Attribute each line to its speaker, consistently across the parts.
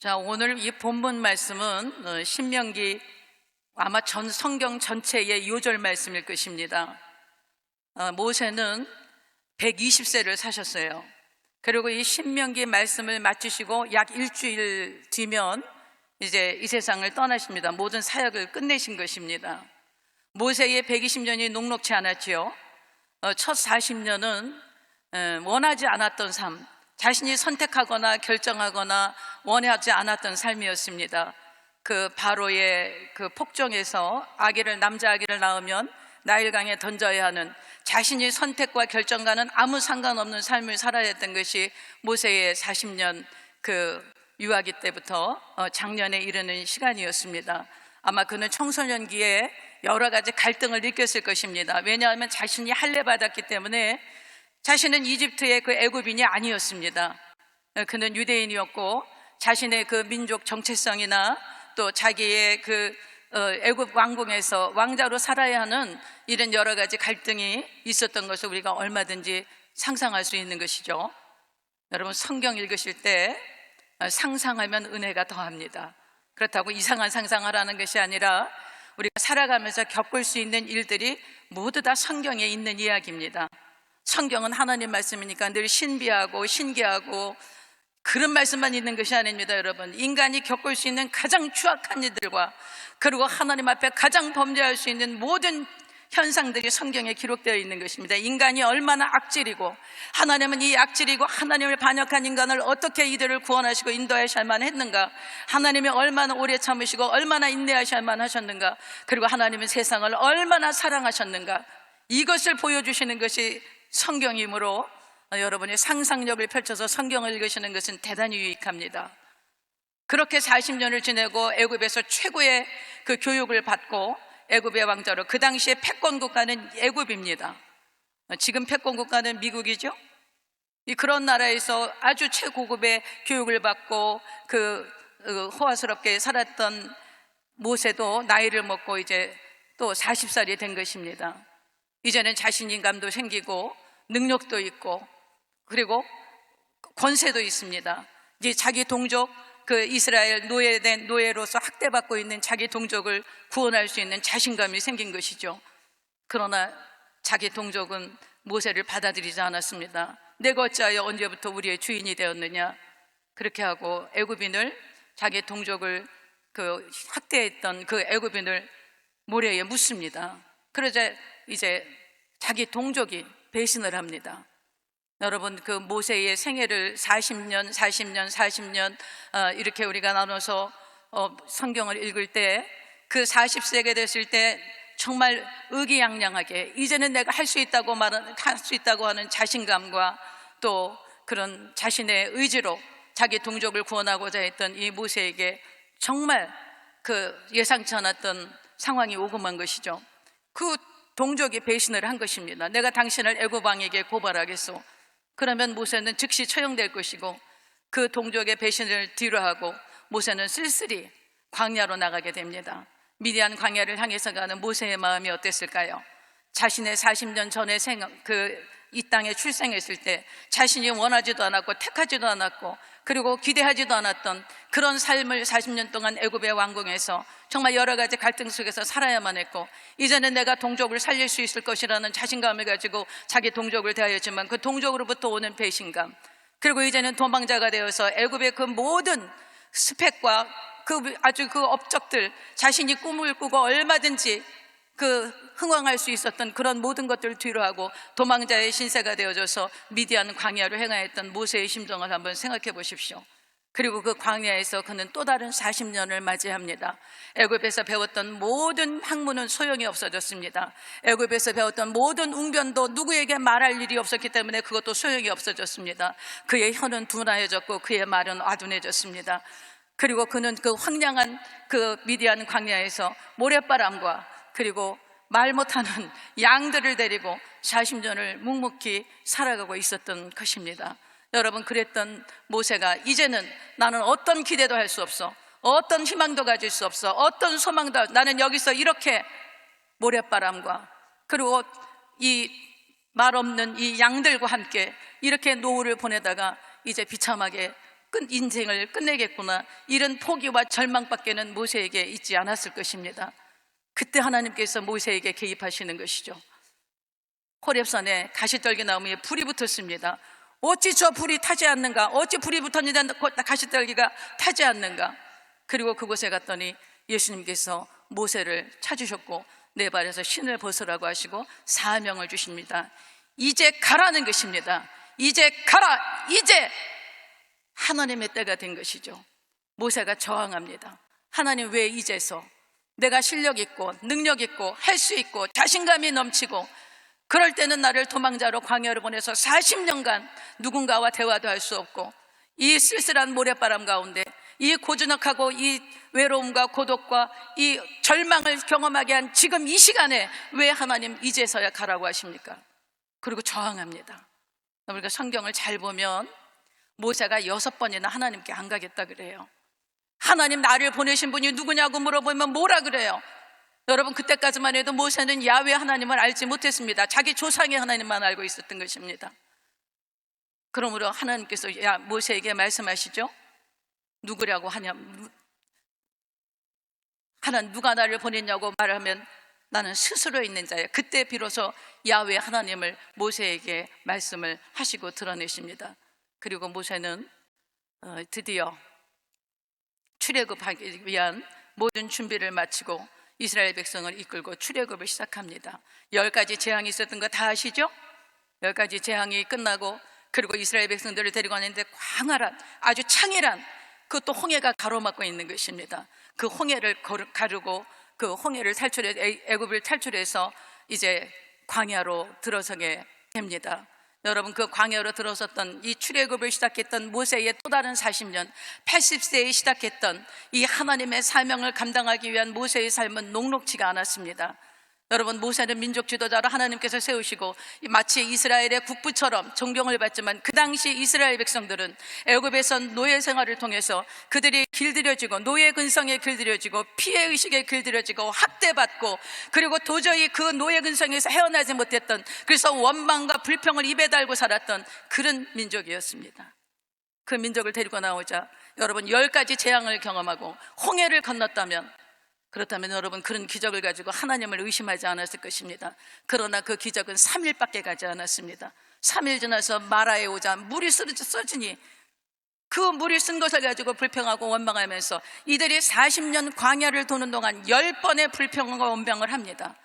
Speaker 1: 자, 오늘 이 본문 말씀은 신명기 아마 전 성경 전체의 요절 말씀일 것입니다. 모세는 120세를 사셨어요. 그리고 이 신명기 말씀을 마치시고 약 일주일 뒤면 이제 이 세상을 떠나십니다. 모든 사역을 끝내신 것입니다. 모세의 120년이 녹록지 않았지요. 첫 40년은 원하지 않았던 삶, 자신이 선택하거나 결정하거나 원하지 않았던 삶이었습니다. 그 바로의 그 폭정에서 남자 아기를 낳으면 나일강에 던져야 하는, 자신이 선택과 결정과는 아무 상관없는 삶을 살아야 했던 것이 모세의 40년 그 유아기 때부터 장년에 이르는 시간이었습니다. 아마 그는 청소년기에 여러 가지 갈등을 느꼈을 것입니다. 왜냐하면 자신이 할례받았기 때문에 자신은 이집트의 그 애굽인이 아니었습니다. 그는 유대인이었고 자신의 그 민족 정체성이나 또 자기의 그 애굽 왕궁에서 왕자로 살아야 하는 이런 여러 가지 갈등이 있었던 것을 우리가 얼마든지 상상할 수 있는 것이죠. 여러분, 성경 읽으실 때 상상하면 은혜가 더합니다. 그렇다고 이상한 상상하라는 것이 아니라 우리가 살아가면서 겪을 수 있는 일들이 모두 다 성경에 있는 이야기입니다. 성경은 하나님 말씀이니까 늘 신비하고 신기하고 그런 말씀만 있는 것이 아닙니다. 여러분, 인간이 겪을 수 있는 가장 추악한 일들과 그리고 하나님 앞에 가장 범죄할 수 있는 모든 현상들이 성경에 기록되어 있는 것입니다. 인간이 얼마나 악질이고 하나님은 이 악질이고 하나님을 반역한 인간을 어떻게 이들을 구원하시고 인도하셔야만 했는가, 하나님이 얼마나 오래 참으시고 얼마나 인내하셔야만 하셨는가, 그리고 하나님은 세상을 얼마나 사랑하셨는가, 이것을 보여주시는 것이 성경이므로 여러분이 상상력을 펼쳐서 성경을 읽으시는 것은 대단히 유익합니다. 그렇게 40년을 지내고 애굽에서 최고의 그 교육을 받고 애굽의 왕자로, 그 당시에 패권 국가는 애굽입니다. 지금 패권 국가는 미국이죠. 그런 나라에서 아주 최고급의 교육을 받고 호화스럽게 살았던 모세도 나이를 먹고 이제 또 40살이 된 것입니다. 이제는 자신감도 생기고 능력도 있고 그리고 권세도 있습니다. 이제 자기 동족, 그 이스라엘 노예된 노예로서 학대받고 있는 자기 동족을 구원할 수 있는 자신감이 생긴 것이죠. 그러나 자기 동족은 모세를 받아들이지 않았습니다. 내가 어찌하여 언제부터 우리의 주인이 되었느냐, 그렇게 하고 애굽인을, 자기 동족을 학대했던 그 애굽인을 모래에 묻습니다. 그러자 이제 자기 동족이 배신을 합니다. 여러분, 그 모세의 생애를 40년 이렇게 우리가 나눠서 성경을 읽을 때 그 40세가 됐을 때 정말 의기양양하게 이제는 내가 할 수 있다고 하는 자신감과 또 그런 자신의 의지로 자기 동족을 구원하고자 했던 이 모세에게 정말 그 예상치 않았던 상황이 오고 만 것이죠. 그 동족이 배신을 한 것입니다. 내가 당신을 애굽 왕에게 고발하겠소. 그러면 모세는 즉시 처형될 것이고, 그 동족의 배신을 뒤로하고 모세는 쓸쓸히 광야로 나가게 됩니다. 미디안 광야를 향해서 가는 모세의 마음이 어땠을까요? 자신의 40년 전에 이 땅에 출생했을 때 자신이 원하지도 않았고 택하지도 않았고 그리고 기대하지도 않았던 그런 삶을 40년 동안 애굽의 왕궁에서 정말 여러 가지 갈등 속에서 살아야만 했고, 이제는 내가 동족을 살릴 수 있을 것이라는 자신감을 가지고 자기 동족을 대하였지만 그 동족으로부터 오는 배신감, 그리고 이제는 도망자가 되어서 애굽의 그 모든 스펙과 그 업적들, 자신이 꿈을 꾸고 얼마든지 흥왕할 수 있었던 그런 모든 것들을 뒤로하고 도망자의 신세가 되어져서 미디안 광야로 행하였던 모세의 심정을 한번 생각해 보십시오. 그리고 그 광야에서 그는 또 다른 40년을 맞이합니다. 애굽에서 배웠던 모든 학문은 소용이 없어졌습니다. 애굽에서 배웠던 모든 웅변도 누구에게 말할 일이 없었기 때문에 그것도 소용이 없어졌습니다. 그의 혀는 둔하여졌고 그의 말은 아둔해졌습니다. 그리고 그는 그 황량한 그 미디안 광야에서 모래바람과 그리고 말 못하는 양들을 데리고 40년을 묵묵히 살아가고 있었던 것입니다. 여러분, 그랬던 모세가 이제는 나는 어떤 기대도 할 수 없어, 어떤 희망도 가질 수 없어, 어떤 소망도, 나는 여기서 이렇게 모래바람과 그리고 이 말 없는 이 양들과 함께 이렇게 노후를 보내다가 이제 비참하게 인생을 끝내겠구나, 이런 포기와 절망밖에는 모세에게 있지 않았을 것입니다. 그때 하나님께서 모세에게 개입하시는 것이죠. 호렙산에 가시떨기 나무에 불이 붙었습니다. 어찌 저 불이 타지 않는가? 어찌 불이 붙었는데 가시떨기가 타지 않는가? 그리고 그곳에 갔더니 예수님께서 모세를 찾으셨고 내 발에서 신을 벗으라고 하시고 사명을 주십니다. 이제 가라는 것입니다. 이제 가라! 이제 하나님의 때가 된 것이죠. 모세가 저항합니다. 하나님, 왜 이제서? 내가 실력 있고 능력 있고 할 수 있고 자신감이 넘치고 그럴 때는 나를 도망자로 광야로 보내서 40년간 누군가와 대화도 할 수 없고 이 쓸쓸한 모래바람 가운데 이 고즈넉하고 이 외로움과 고독과 이 절망을 경험하게 한 지금 이 시간에 왜 하나님 이제서야 가라고 하십니까? 그리고 저항합니다. 우리가 성경을 잘 보면 모세가 6번이나 하나님께 안 가겠다 그래요. 하나님, 나를 보내신 분이 누구냐고 물어보면 뭐라 그래요? 여러분, 그때까지만 해도 모세는 야훼 하나님을 알지 못했습니다. 자기 조상의 하나님만 알고 있었던 것입니다. 그러므로 하나님께서 모세에게 말씀하시죠. 누구라고 하냐? 하나님, 누가 나를 보냈냐고 말하면 나는 스스로 있는 자야. 그때 비로소 야훼 하나님을 모세에게 말씀을 하시고 드러내십니다. 그리고 모세는 드디어 출애굽하기 위한 모든 준비를 마치고 이스라엘 백성을 이끌고 출애굽을 시작합니다. 10가지 재앙이 있었던 거 다 아시죠? 10가지 재앙이 끝나고 그리고 이스라엘 백성들을 데리고 왔는데 광활한 아주 창일한 그것도 홍해가 가로막고 있는 것입니다. 그 홍해를 가르고 그 홍해를 애굽을 탈출해서 이제 광야로 들어서게 됩니다. 여러분, 그 광야로 들어섰던 이 출애굽을 시작했던 모세의 또 다른 40년, 80세에 시작했던 이 하나님의 사명을 감당하기 위한 모세의 삶은 녹록지가 않았습니다. 여러분, 모세는 민족 지도자로 하나님께서 세우시고 마치 이스라엘의 국부처럼 존경을 받지만 그 당시 이스라엘 백성들은 애굽에서 노예 생활을 통해서 그들이 길들여지고 노예 근성에 길들여지고 피해의식에 길들여지고 학대받고 그리고 도저히 그 노예 근성에서 헤어나지 못했던, 그래서 원망과 불평을 입에 달고 살았던 그런 민족이었습니다. 그 민족을 데리고 나오자 여러분, 10가지 재앙을 경험하고 홍해를 건넜다면, 그렇다면 여러분, 그런 기적을 가지고 하나님을 의심하지 않았을 것입니다. 그러나 그 기적은 3일밖에 가지 않았습니다. 3일 지나서 마라에 오자 물이 쏟으니 그 물이 쓴 것을 가지고 불평하고 원망하면서 이들이 40년 광야를 도는 동안 10번의 불평과 원망을 합니다.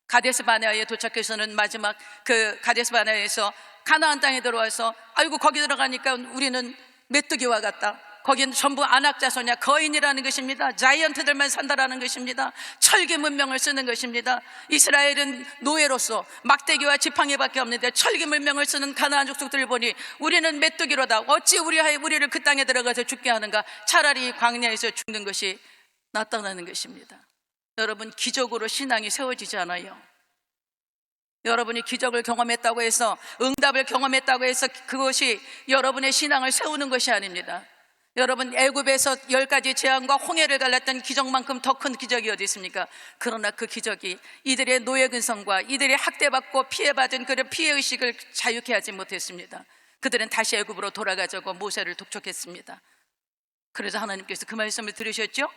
Speaker 1: 가데스 바네아에 도착해서는 마지막 그 가데스 바네아에서 가나안 땅에 들어와서 아이고, 거기 들어가니까 우리는 메뚜기와 같다. 거기는 전부 안악자손이야, 거인이라는 것입니다. 자이언트들만 산다라는 것입니다. 철기 문명을 쓰는 것입니다. 이스라엘은 노예로서 막대기와 지팡이밖에 없는데 철기 문명을 쓰는 가나안 족속들을 보니 우리는 메뚜기로다. 어찌 우리를 그 땅에 들어가서 죽게 하는가? 차라리 광야에서 죽는 것이 낫다는 것입니다. 여러분, 기적으로 신앙이 세워지지 않아요. 여러분이 기적을 경험했다고 해서, 응답을 경험했다고 해서 그것이 여러분의 신앙을 세우는 것이 아닙니다. 여러분, 애굽에서 10가지 재앙과 홍해를 갈랐던 기적만큼 더 큰 기적이 어디 있습니까? 그러나 그 기적이 이들의 노예 근성과 이들의 학대받고 피해받은 그런 피해의식을 자유케 하지 못했습니다. 그들은 다시 애굽으로 돌아가자고 모세를 독촉했습니다. 그래서 하나님께서 그 말씀을 들으셨죠?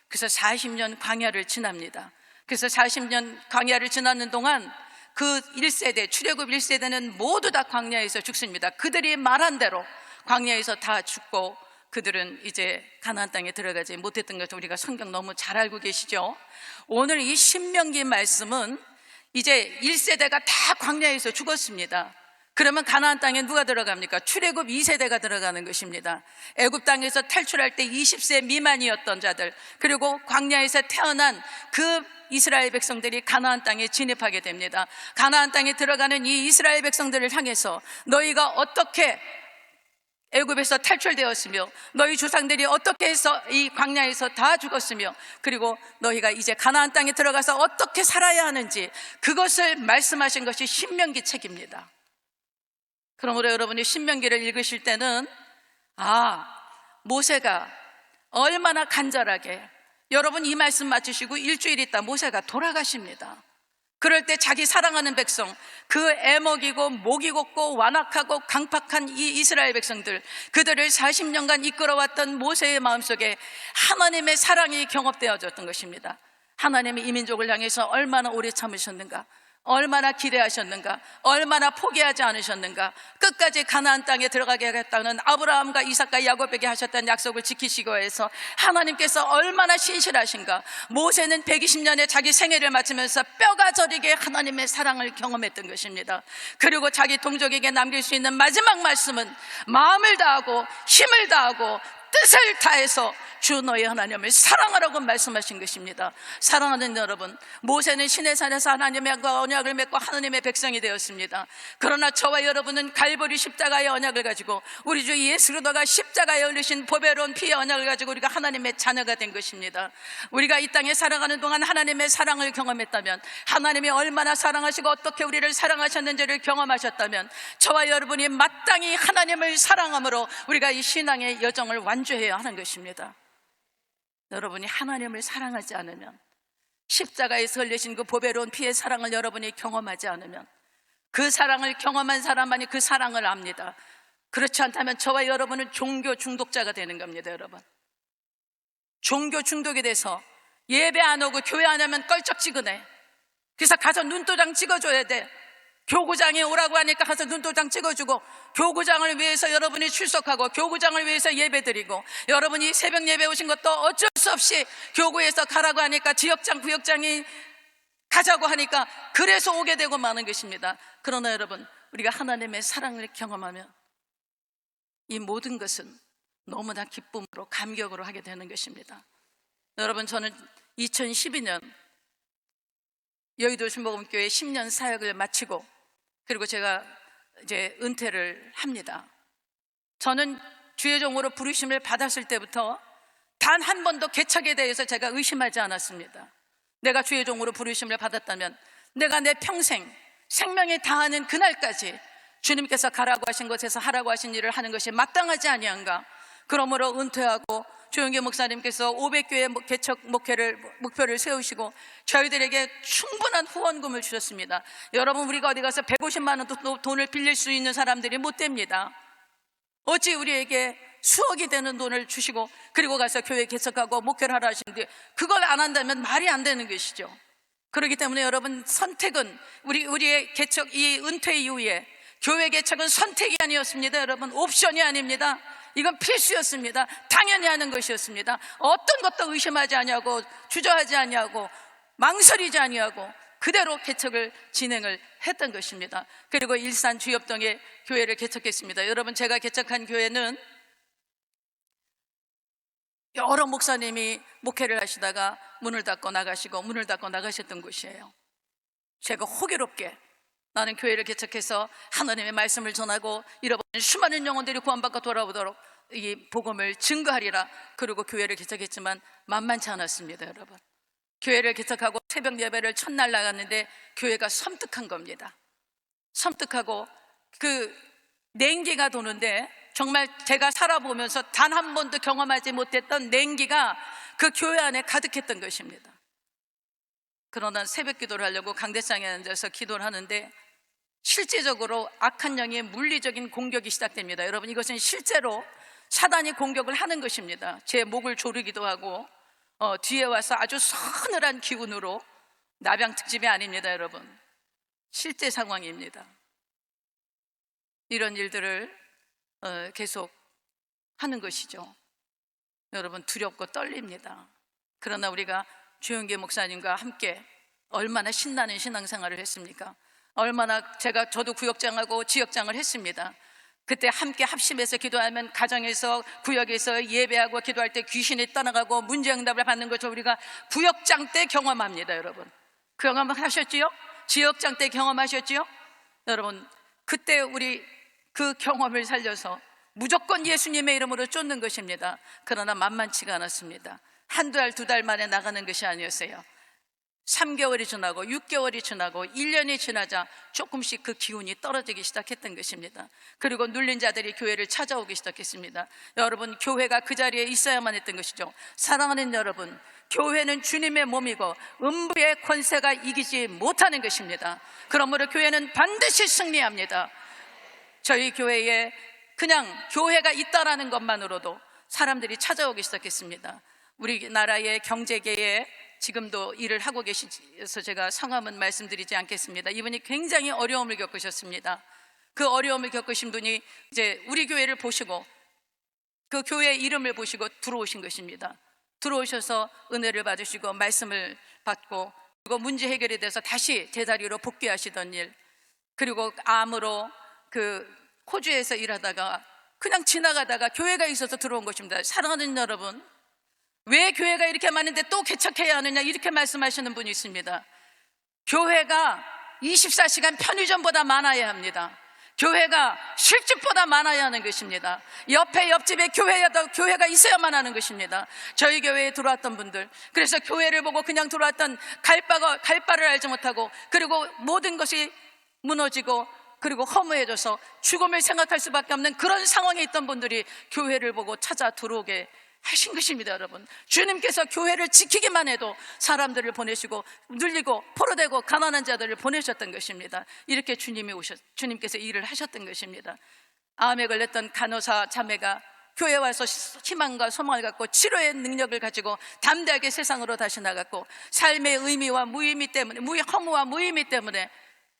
Speaker 1: 그래서 40년 광야를 지납니다. 그래서 40년 광야를 지나는 동안 그 1세대, 출애굽 1세대는 모두 다 광야에서 죽습니다. 그들이 말한 대로 광야에서 다 죽고 그들은 이제 가나안 땅에 들어가지 못했던 것을 우리가 성경 너무 잘 알고 계시죠? 오늘 이 신명기 말씀은 이제 1세대가 다 광야에서 죽었습니다. 그러면 가나안 땅에 누가 들어갑니까? 출애굽 2세대가 들어가는 것입니다. 애굽 땅에서 탈출할 때 20세 미만이었던 자들, 그리고 광야에서 태어난 그 이스라엘 백성들이 가나안 땅에 진입하게 됩니다. 가나안 땅에 들어가는 이 이스라엘 백성들을 향해서 너희가 어떻게 애굽에서 탈출되었으며 너희 조상들이 어떻게 해서 이 광야에서 다 죽었으며 그리고 너희가 이제 가나안 땅에 들어가서 어떻게 살아야 하는지 그것을 말씀하신 것이 신명기 책입니다. 그러므로 여러분이 신명기를 읽으실 때는 모세가 얼마나 간절하게, 여러분 이 말씀 맞추시고 일주일 있다 모세가 돌아가십니다. 그럴 때 자기 사랑하는 백성, 그 애먹이고 목이 곱고 완악하고 강팍한 이 이스라엘 백성들, 그들을 40년간 이끌어왔던 모세의 마음속에 하나님의 사랑이 경험되어졌던 것입니다. 하나님이 이 민족을 향해서 얼마나 오래 참으셨는가, 얼마나 기대하셨는가, 얼마나 포기하지 않으셨는가, 끝까지 가나안 땅에 들어가게 하겠다는 아브라함과 이삭과 야곱에게 하셨던 약속을 지키시기 위해서 하나님께서 얼마나 신실하신가. 모세는 120년의 자기 생애를 마치면서 뼈가 저리게 하나님의 사랑을 경험했던 것입니다. 그리고 자기 동족에게 남길 수 있는 마지막 말씀은 마음을 다하고 힘을 다하고 뜻을 다해서 주 너의 하나님을 사랑하라고 말씀하신 것입니다. 사랑하는 여러분, 모세는 시내산에서 하나님의 언약을 맺고 하나님의 백성이 되었습니다. 그러나 저와 여러분은 갈보리 십자가의 언약을 가지고, 우리 주 예수 그리스도가 십자가에 흘리신 보배로운 피의 언약을 가지고 우리가 하나님의 자녀가 된 것입니다. 우리가 이 땅에 살아가는 동안 하나님의 사랑을 경험했다면, 하나님이 얼마나 사랑하시고 어떻게 우리를 사랑하셨는지를 경험하셨다면, 저와 여러분이 마땅히 하나님을 사랑함으로 우리가 이 신앙의 여정을 완주해야 하는 것입니다. 여러분이 하나님을 사랑하지 않으면, 십자가에서 흘리신 그 보배로운 피의 사랑을 여러분이 경험하지 않으면, 그 사랑을 경험한 사람만이 그 사랑을 압니다. 그렇지 않다면 저와 여러분은 종교 중독자가 되는 겁니다. 여러분, 종교 중독이 돼서 예배 안 오고 교회 안 하면 껄쩍지근해. 그래서 가서 눈도장 찍어줘야 돼. 교구장에 오라고 하니까 가서 눈도장 찍어주고, 교구장을 위해서 여러분이 출석하고, 교구장을 위해서 예배드리고, 여러분이 새벽 예배 오신 것도 어쩔 수 없이 교구에서 가라고 하니까 지역장, 구역장이 가자고 하니까 그래서 오게 되고 마는 것입니다. 그러나 여러분, 우리가 하나님의 사랑을 경험하면 이 모든 것은 너무나 기쁨으로, 감격으로 하게 되는 것입니다. 여러분, 저는 2012년 여의도 순복음교회 10년 사역을 마치고, 그리고 제가 이제 은퇴를 합니다. 저는 주의 종으로 부르심을 받았을 때부터 단 한 번도 개척에 대해서 제가 의심하지 않았습니다. 내가 주의 종으로 부르심을 받았다면 내가 내 평생 생명에 다하는 그날까지 주님께서 가라고 하신 곳에서 하라고 하신 일을 하는 것이 마땅하지 아니한가. 그러므로 은퇴하고 조영기 목사님께서 500교회 개척 목표를 세우시고 저희들에게 충분한 후원금을 주셨습니다. 여러분, 우리가 어디 가서 150만 원 돈을 빌릴 수 있는 사람들이 못 됩니다. 어찌 우리에게 수억이 되는 돈을 주시고 그리고 가서 교회 개척하고 목회를 하라 하시는데, 그걸 안 한다면 말이 안 되는 것이죠. 그렇기 때문에 여러분, 선택은 우리의 개척, 이 은퇴 이후에 교회 개척은 선택이 아니었습니다. 여러분, 옵션이 아닙니다. 이건 필수였습니다. 당연히 하는 것이었습니다. 어떤 것도 의심하지 아니하고 주저하지 아니하고 망설이지 아니하고 그대로 개척을 진행을 했던 것입니다. 그리고 일산 주엽동에 교회를 개척했습니다. 여러분, 제가 개척한 교회는 여러 목사님이 목회를 하시다가 문을 닫고 나가시고 문을 닫고 나가셨던 곳이에요. 제가 호기롭게 나는 교회를 개척해서 하나님의 말씀을 전하고 잃어버린 수많은 영혼들이 구원받고 돌아오도록 이 복음을 증거하리라. 그리고 교회를 개척했지만 만만치 않았습니다. 여러분, 교회를 개척하고 새벽 예배를 첫날 나갔는데 교회가 섬뜩한 겁니다. 섬뜩하고 그 냉기가 도는데, 정말 제가 살아보면서 단 한 번도 경험하지 못했던 냉기가 그 교회 안에 가득했던 것입니다. 그러나 새벽 기도를 하려고 강대상에 앉아서 기도를 하는데 실제적으로 악한 영의 물리적인 공격이 시작됩니다. 여러분, 이것은 실제로 사단이 공격을 하는 것입니다. 제 목을 조르기도 하고 뒤에 와서 아주 서늘한 기운으로, 나병 특집이 아닙니다. 여러분, 실제 상황입니다. 이런 일들을 계속 하는 것이죠. 여러분, 두렵고 떨립니다. 그러나 우리가 주영기 목사님과 함께 얼마나 신나는 신앙생활을 했습니까? 얼마나 저도 구역장하고 지역장을 했습니다. 그때 함께 합심해서 기도하면 가정에서, 구역에서 예배하고 기도할 때 귀신이 떠나가고 문제응답을 받는 것을 우리가 구역장 때 경험합니다. 여러분, 경험하셨지요? 지역장 때 경험하셨지요? 여러분, 그때 우리 그 경험을 살려서 무조건 예수님의 이름으로 쫓는 것입니다. 그러나 만만치가 않았습니다. 한두 달, 두 달 만에 나가는 것이 아니었어요. 3개월이 지나고 6개월이 지나고 1년이 지나자 조금씩 그 기운이 떨어지기 시작했던 것입니다. 그리고 눌린 자들이 교회를 찾아오기 시작했습니다. 여러분, 교회가 그 자리에 있어야만 했던 것이죠. 사랑하는 여러분, 교회는 주님의 몸이고 음부의 권세가 이기지 못하는 것입니다. 그러므로 교회는 반드시 승리합니다. 저희 교회에 그냥 교회가 있다라는 것만으로도 사람들이 찾아오기 시작했습니다. 우리나라의 경제계에 지금도 일을 하고 계셔서 제가 성함은 말씀드리지 않겠습니다. 이분이 굉장히 어려움을 겪으셨습니다. 그 어려움을 겪으신 분이 이제 우리 교회를 보시고 그 교회 이름을 보시고 들어오신 것입니다. 들어오셔서 은혜를 받으시고 말씀을 받고 그리고 문제 해결이 돼서 다시 제자리로 복귀하시던 일, 그리고 암으로 그 호주에서 일하다가 그냥 지나가다가 교회가 있어서 들어온 것입니다. 사랑하는 여러분, 왜 교회가 이렇게 많은데 또 개척해야 하느냐 이렇게 말씀하시는 분이 있습니다. 교회가 24시간 편의점보다 많아야 합니다. 교회가 실직보다 많아야 하는 것입니다. 옆집에 교회가 있어야만 하는 것입니다. 저희 교회에 들어왔던 분들, 그래서 교회를 보고 그냥 들어왔던 갈 바를 알지 못하고, 그리고 모든 것이 무너지고 그리고 허무해져서 죽음을 생각할 수밖에 없는 그런 상황에 있던 분들이 교회를 보고 찾아 들어오게 하신 것입니다. 여러분, 주님께서 교회를 지키기만 해도 사람들을 보내시고 눌리고 포로되고 가난한 자들을 보내셨던 것입니다. 이렇게 주님께서 일을 하셨던 것입니다. 암에 걸렸던 간호사 자매가 교회에 와서 희망과 소망을 갖고 치료의 능력을 가지고 담대하게 세상으로 다시 나갔고, 삶의 의미와 무의미 때문에, 허무와 무의미 때문에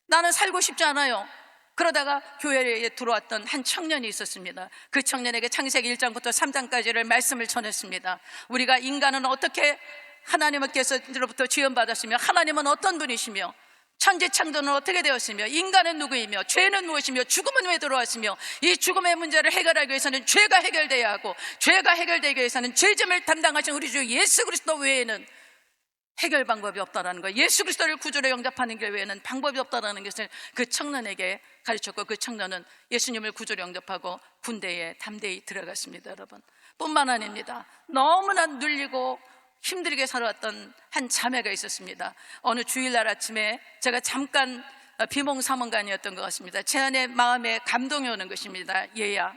Speaker 1: 나는 살고 싶지 않아요. 그러다가 교회에 들어왔던 한 청년이 있었습니다. 그 청년에게 창세기 1장부터 3장까지를 말씀을 전했습니다. 우리가 인간은 어떻게 하나님께서로부터 지원받았으며 하나님은 어떤 분이시며 천지창조는 어떻게 되었으며 인간은 누구이며 죄는 무엇이며 죽음은 왜 들어왔으며 이 죽음의 문제를 해결하기 위해서는 죄가 해결돼야 하고 죄가 해결되기 위해서는 죄짐을 담당하신 우리 주 예수 그리스도 외에는 해결 방법이 없다라는 거예요. 예수 그리스도를 구주로 영접하는 것 외에는 방법이 없다라는 것을 그 청년에게 가르쳤고, 그 청년은 예수님을 구주로 영접하고 군대에 담대히 들어갔습니다. 여러분, 뿐만 아닙니다. 너무나 눌리고 힘들게 살아왔던 한 자매가 있었습니다. 어느 주일날 아침에 제가 잠깐 비몽사몽간이었던 것 같습니다. 제 안에 마음에 감동이 오는 것입니다. 얘야,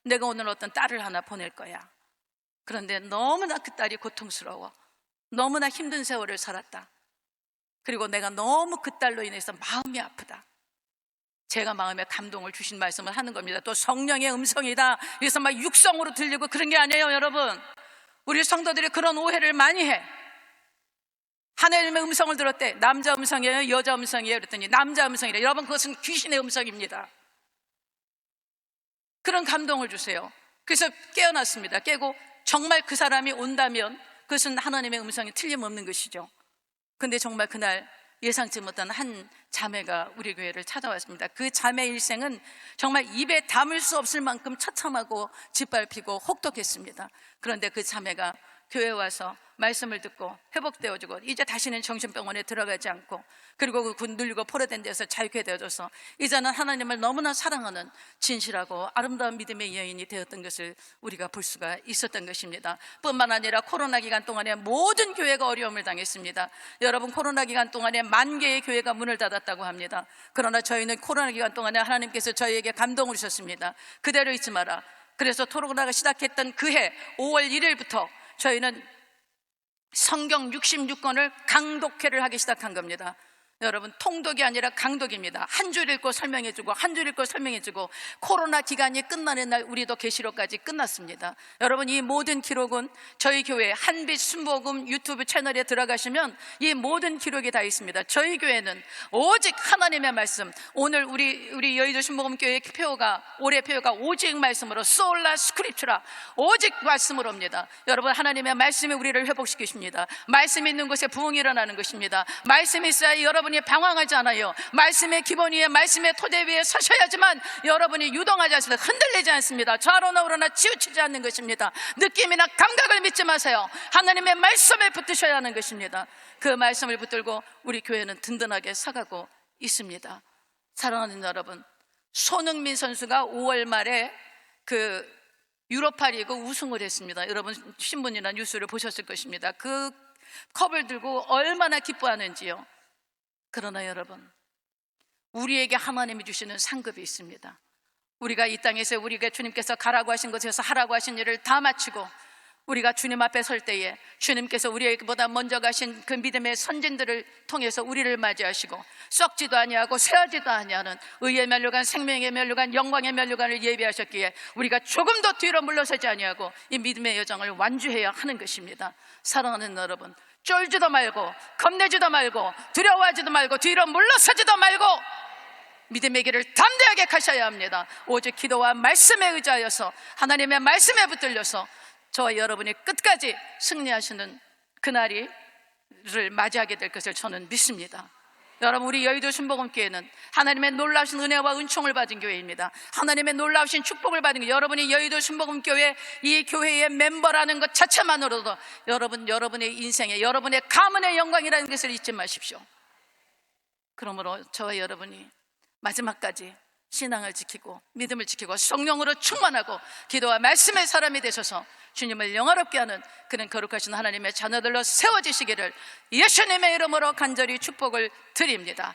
Speaker 1: 내가 오늘 어떤 딸을 하나 보낼 거야. 그런데 너무나 그 딸이 고통스러워. 너무나 힘든 세월을 살았다. 그리고 내가 너무 그 딸로 인해서 마음이 아프다. 제가 마음에 감동을 주신 말씀을 하는 겁니다. 또 성령의 음성이다, 그래서 막 육성으로 들리고 그런 게 아니에요. 여러분, 우리 성도들이 그런 오해를 많이 해. 하나님의 음성을 들었대. 남자 음성이에요, 여자 음성이에요? 그랬더니 남자 음성이래. 여러분, 그것은 귀신의 음성입니다. 그런 감동을 주세요. 그래서 깨어났습니다. 깨고 정말 그 사람이 온다면 그것은 하나님의 음성이 틀림없는 것이죠. 근데 정말 그날 예상치 못한 한 자매가 우리 교회를 찾아왔습니다. 그 자매 일생은 정말 입에 담을 수 없을 만큼 처참하고 짓밟히고 혹독했습니다. 그런데 그 자매가 교회에 와서 말씀을 듣고 회복되어지고 이제 다시는 정신병원에 들어가지 않고, 그리고 그 눌리고 포로된 데서 자유케 되어져서 이제는 하나님을 너무나 사랑하는 진실하고 아름다운 믿음의 여인이 되었던 것을 우리가 볼 수가 있었던 것입니다. 뿐만 아니라 코로나 기간 동안에 모든 교회가 어려움을 당했습니다. 여러분, 코로나 기간 동안에 10,000개의 교회가 문을 닫았다고 합니다. 그러나 저희는 코로나 기간 동안에 하나님께서 저희에게 감동을 주셨습니다. 그대로 잊지 마라. 그래서 코로나가 시작했던 그해 5월 1일부터 저희는 성경 66권을 강독회를 하기 시작한 겁니다. 여러분, 통독이 아니라 강독입니다. 한 줄 읽고 설명해주고 한 줄 읽고 설명해주고, 코로나 기간이 끝나는 날 우리도 계시록까지 끝났습니다. 여러분, 이 모든 기록은 저희 교회 한빛 순복음 유튜브 채널에 들어가시면 이 모든 기록이 다 있습니다. 저희 교회는 오직 하나님의 말씀, 오늘 우리 여의도 순복음교회 올해 표어가 오직 말씀으로, 솔라 스크립추라, 오직 말씀으로입니다. 여러분, 하나님의 말씀이 우리를 회복시키십니다. 말씀이 있는 곳에 부흥이 일어나는 것입니다. 말씀이 있어야 여러분이 방황하지 않아요. 말씀의 기본 위에, 말씀의 토대 위에 서셔야지만 여러분이 유동하지 않습니다. 흔들리지 않습니다. 좌로나 우로나 치우치지 않는 것입니다. 느낌이나 감각을 믿지 마세요. 하나님의 말씀에 붙드셔야 하는 것입니다. 그 말씀을 붙들고 우리 교회는 든든하게 서가고 있습니다. 사랑하는 여러분, 손흥민 선수가 5월 말에 그 유로파 리그 우승을 했습니다. 여러분, 신문이나 뉴스를 보셨을 것입니다. 그 컵을 들고 얼마나 기뻐하는지요. 그러나 여러분, 우리에게 하나님이 주시는 상급이 있습니다. 우리가 이 땅에서 우리에게 주님께서 가라고 하신 곳에서 하라고 하신 일을 다 마치고 우리가 주님 앞에 설 때에 주님께서 우리에게보다 먼저 가신 그 믿음의 선진들을 통해서 우리를 맞이하시고 썩지도 아니하고 쇠하지도 아니하는 의의 면류관, 생명의 면류관, 영광의 면류관을 예비하셨기에 우리가 조금도 뒤로 물러서지 아니하고 이 믿음의 여정을 완주해야 하는 것입니다. 사랑하는 여러분, 쫄지도 말고 겁내지도 말고 두려워하지도 말고 뒤로 물러서지도 말고 믿음의 길을 담대하게 가셔야 합니다. 오직 기도와 말씀에 의지하여서 하나님의 말씀에 붙들려서 저와 여러분이 끝까지 승리하시는 그날을 맞이하게 될 것을 저는 믿습니다. 여러분, 우리 여의도 순복음교회는 하나님의 놀라우신 은혜와 은총을 받은 교회입니다. 하나님의 놀라우신 축복을 받은 교회, 여러분이 여의도 순복음교회 이 교회의 멤버라는 것 자체만으로도 여러분의 인생에 여러분의 가문의 영광이라는 것을 잊지 마십시오. 그러므로 저와 여러분이 마지막까지 신앙을 지키고 믿음을 지키고 성령으로 충만하고 기도와 말씀의 사람이 되셔서 주님을 영화롭게 하는 그런 거룩하신 하나님의 자녀들로 세워지시기를 예수님의 이름으로 간절히 축복을 드립니다.